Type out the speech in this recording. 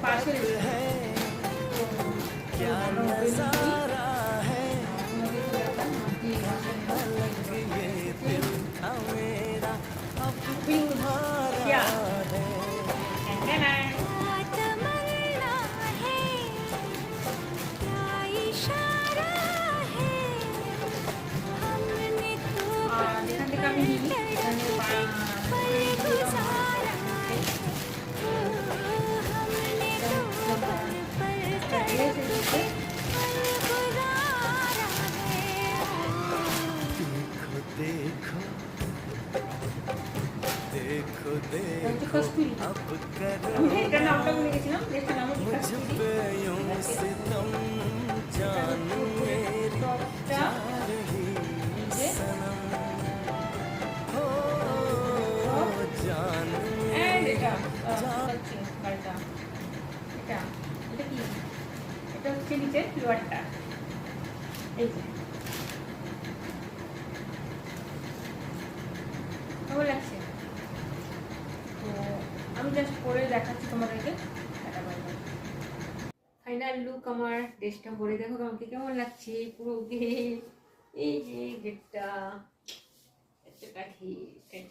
है क्या नजारा है अलग ये दिल था मेरा अब तुम्हारा है तमन्ना है क्या इशारा है हमने तो पल गुजारा है हमने तो पल तड़प के पल गुजारा है देखो देखो देखो देखो अब करो मुझ पे यूं सितम जान मेरी जा रही सनम हो जान मेरी এটা হচ্ছে নিচের ফ্লোয়ারটা এই যে কেমন লাগছে তো আমি জাস্ট পরে দেখাচ্ছি তোমাদেরকে ফাইনাল লুক আমার ড্রেসটা পরে দেখো আমাকে কেমন লাগছে পুরো গেট এই যে গেটটা এতটা ঠিক